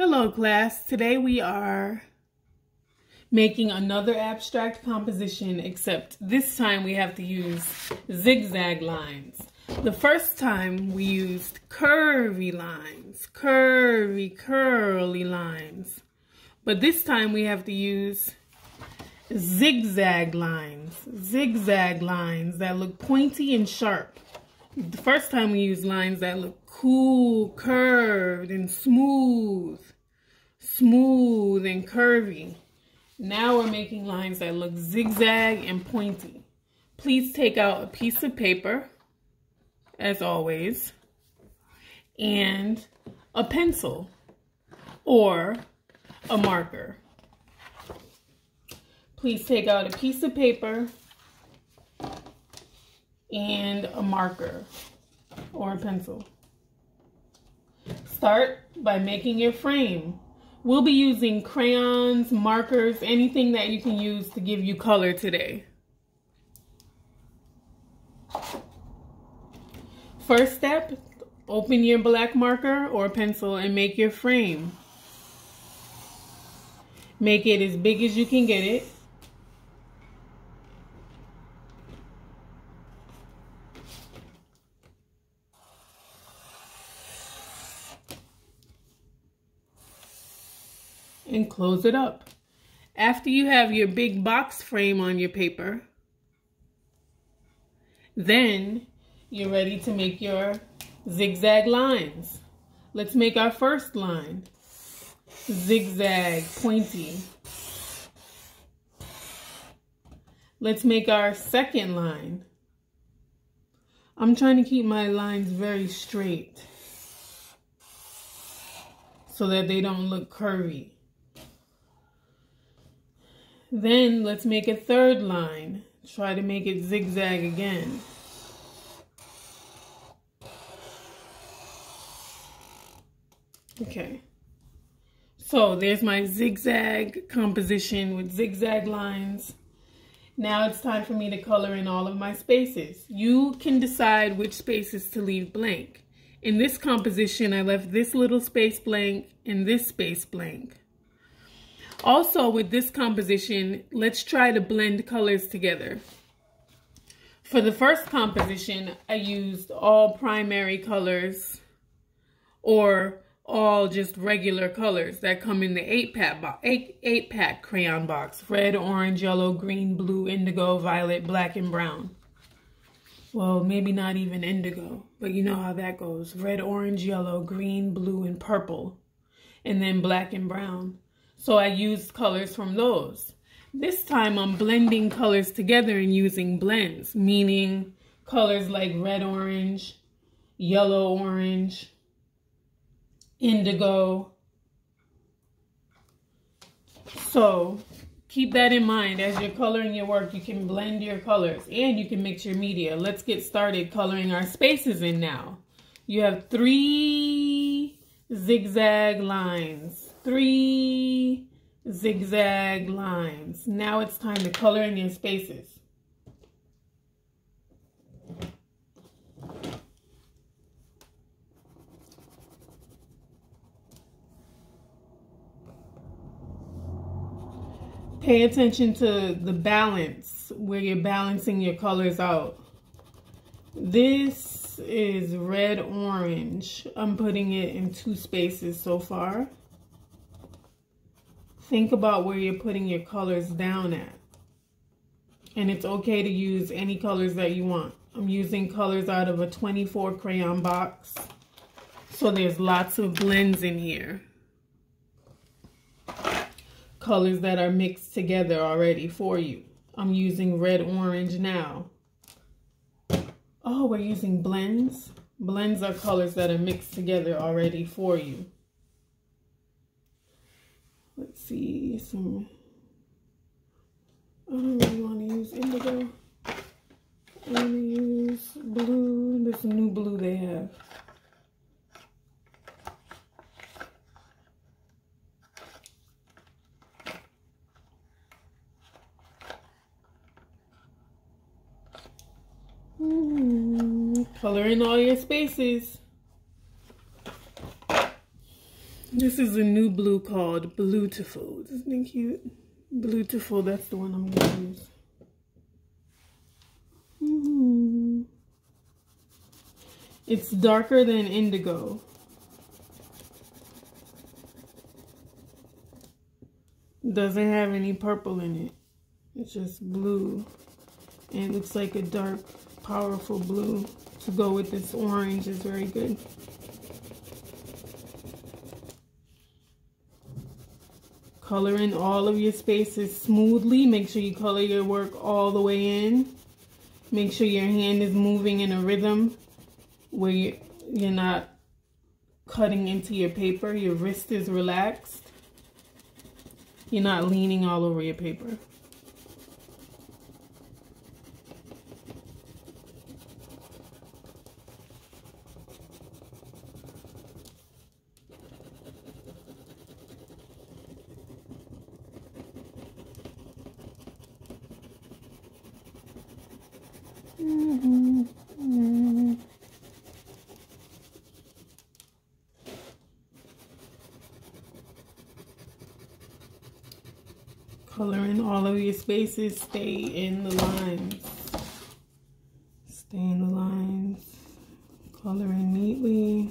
Hello class, today we are making another abstract composition, except this time we have to use zigzag lines. The first time we used curvy lines, curly lines. But this time we have to use zigzag lines that look pointy and sharp. The first time we used lines that look cool, curved, and smooth and curvy. Now we're making lines that look zigzag and pointy. Please take out a piece of paper, as always, and a pencil or a marker. Please take out a piece of paper and a marker or a pencil. Start by making your frame. We'll be using crayons, markers, anything that you can use to give you color today. First step, open your black marker or pencil and make your frame. Make it as big as you can get it. And close it up. After you have your big box frame on your paper, then you're ready to make your zigzag lines. Let's make our first line. Zigzag, pointy. Let's make our second line. I'm trying to keep my lines very straight so that they don't look curvy. Then let's make a third line. Try to make it zigzag again. Okay. So there's my zigzag composition with zigzag lines. Now it's time for me to color in all of my spaces. You can decide which spaces to leave blank. In this composition, I left this little space blank and this space blank. Also, with this composition, let's try to blend colors together. For the first composition, I used all primary colors or all just regular colors that come in the 8-pack crayon box. Red, orange, yellow, green, blue, indigo, violet, black, and brown. Well, maybe not even indigo, but you know how that goes. Red, orange, yellow, green, blue, and purple, and then black and brown. So I used colors from those. This time I'm blending colors together and using blends, meaning colors like red, orange, yellow, orange, indigo. So keep that in mind. As you're coloring your work, you can blend your colors and you can mix your media. Let's get started coloring our spaces in now. You have 3 zigzag lines. 3 zigzag lines. Now it's time to color in your spaces. Pay attention to the balance, where you're balancing your colors out. This is red orange. I'm putting it in 2 spaces so far. Think about where you're putting your colors down at. And it's okay to use any colors that you want. I'm using colors out of a 24 crayon box. So there's lots of blends in here. Colors that are mixed together already for you. I'm using red orange now. Oh, we're using blends. Blends are colors that are mixed together already for you. Let's see, I don't really want to use indigo. I'm going to use blue. This new blue they have. Color in all your spaces. This is a new blue called Beautiful. Isn't it cute? Beautiful, that's the one I'm going to use. It's darker than indigo. Doesn't have any purple in it. It's just blue. And it looks like a dark, powerful blue to go with this orange is very good. Color in all of your spaces smoothly. Make sure you color your work all the way in. Make sure your hand is moving in a rhythm where you're not cutting into your paper. Your wrist is relaxed. You're not leaning all over your paper. Color in all of your spaces. Stay in the lines. Stay in the lines. Color in neatly.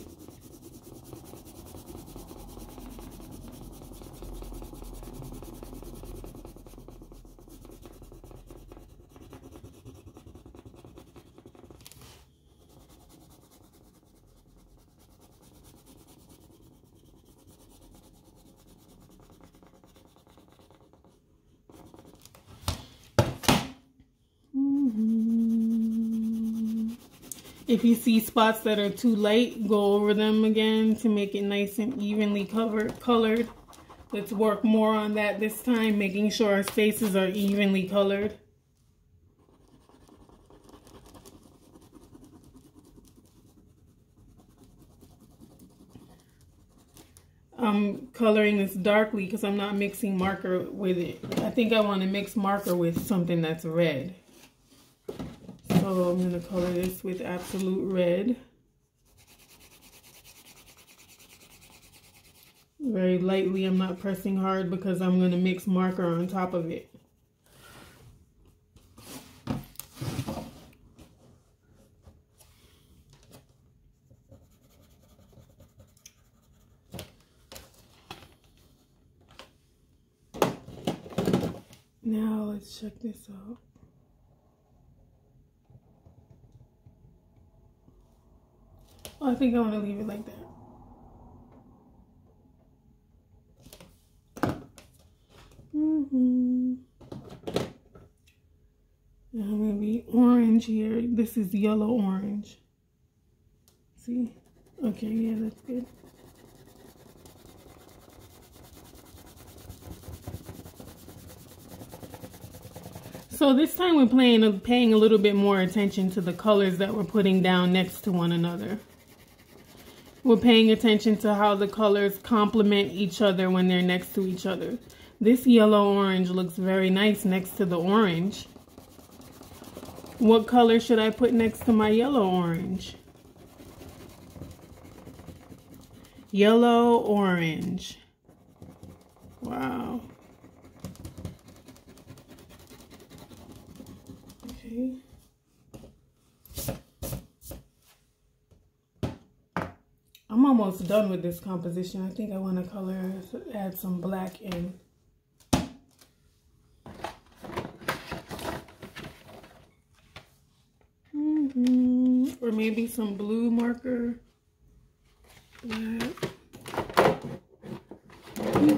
If you see spots that are too light, go over them again to make it nice and evenly colored. Let's work more on that this time, making sure our spaces are evenly colored. I'm coloring this darkly because I'm not mixing marker with it. I think I want to mix marker with something that's red. So I'm going to color this with absolute red. Very lightly. I'm not pressing hard because I'm going to mix marker on top of it. Now let's check this out. Oh, I think I want to leave it like that. Now maybe orange here. This is yellow orange. See? Okay, yeah, that's good. So this time we're paying a little bit more attention to the colors that we're putting down next to one another. We're paying attention to how the colors complement each other when they're next to each other. This yellow orange looks very nice next to the orange. What color should I put next to my yellow orange? Yellow orange. Wow. Okay. I'm almost done with this composition. I think I want to color, add some black in. Or maybe some blue marker. Black.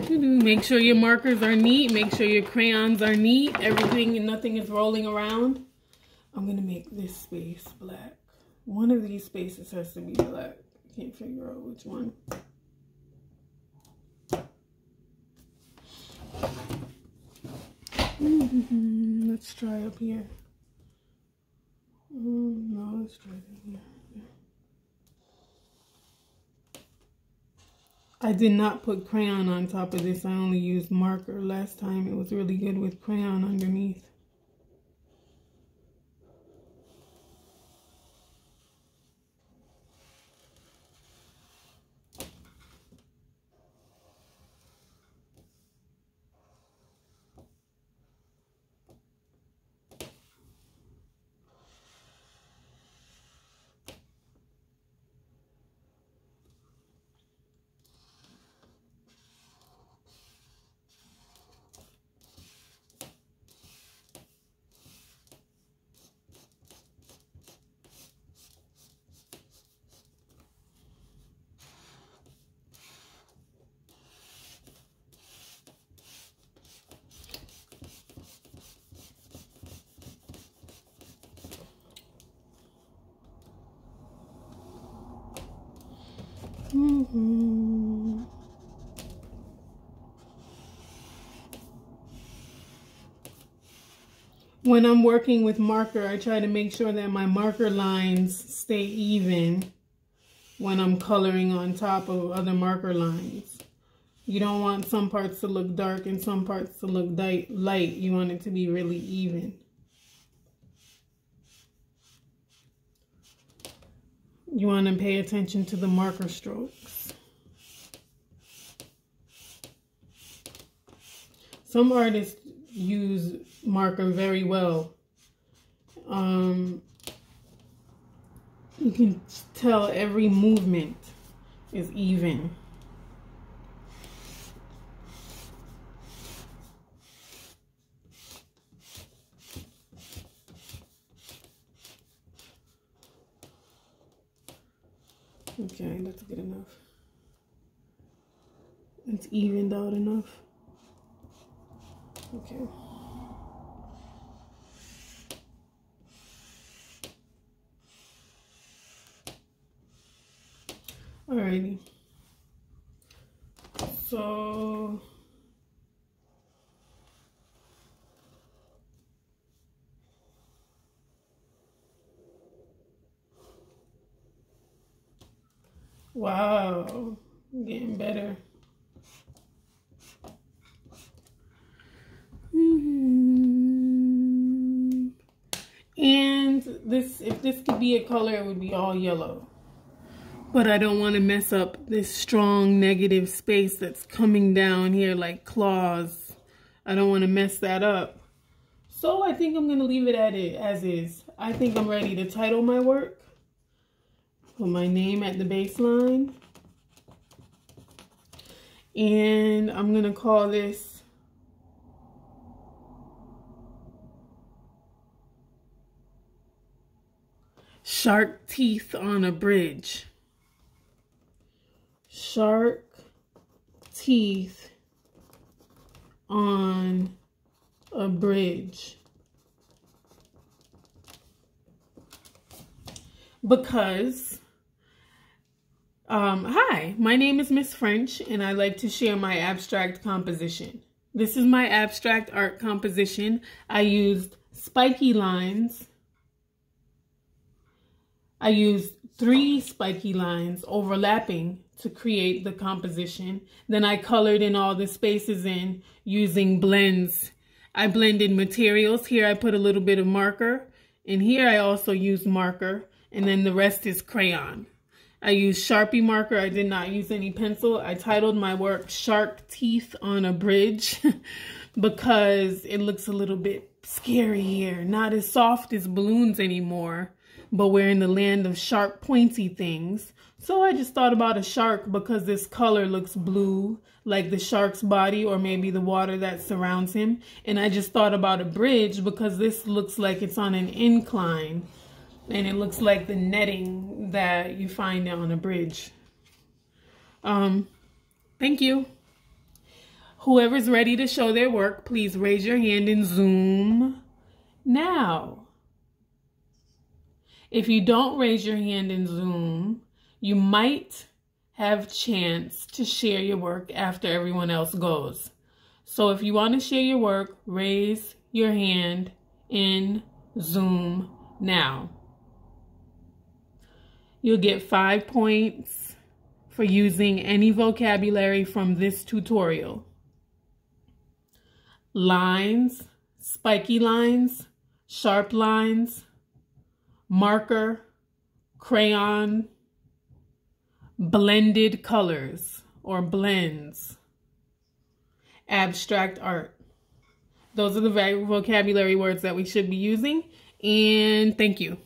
Make sure your markers are neat. Make sure your crayons are neat. Everything and nothing is rolling around. I'm going to make this space black. One of these spaces has to be black. I can't figure out which one. Let's try up here. No, let's try it here. I did not put crayon on top of this. I only used marker. Last time it was really good with crayon underneath. Mm-hmm. When I'm working with marker, I try to make sure that my marker lines stay even when I'm coloring on top of other marker lines. You don't want some parts to look dark and some parts to look light. You want it to be really even. You want to pay attention to the marker strokes. Some artists use marker very well. You can tell every movement is even. Okay, that's good enough. It's evened out enough. Okay. Alrighty. So wow, getting better. And this, if this could be a color, it would be all yellow. But I don't want to mess up this strong negative space that's coming down here like claws. I don't want to mess that up. So I think I'm going to leave it as is. I think I'm ready to title my work. Put my name at the baseline. And I'm going to call this Shark Teeth on a Bridge. Shark teeth on a bridge. Because, hi, my name is Miss French, and I like to share my abstract composition. This is my abstract art composition. I used spiky lines. I used 3 spiky lines overlapping to create the composition. Then I colored in all the spaces in using blends. I blended materials. Here I put a little bit of marker, and here I also used marker, and then the rest is crayon. I used Sharpie marker. I did not use any pencil. I titled my work Shark Teeth on a Bridge because it looks a little bit scary here. Not as soft as balloons anymore, but we're in the land of sharp, pointy things. So I just thought about a shark because this color looks blue, like the shark's body or maybe the water that surrounds him. And I just thought about a bridge because this looks like it's on an incline. And it looks like the netting that you find on a bridge. Thank you. Whoever's ready to show their work, please raise your hand in Zoom now. If you don't raise your hand in Zoom, you might have chance to share your work after everyone else goes. So if you want to share your work, raise your hand in Zoom now. You'll get 5 points for using any vocabulary from this tutorial. Lines, spiky lines, sharp lines, marker, crayon, blended colors or blends, abstract art. Those are the vocabulary words that we should be using. And thank you.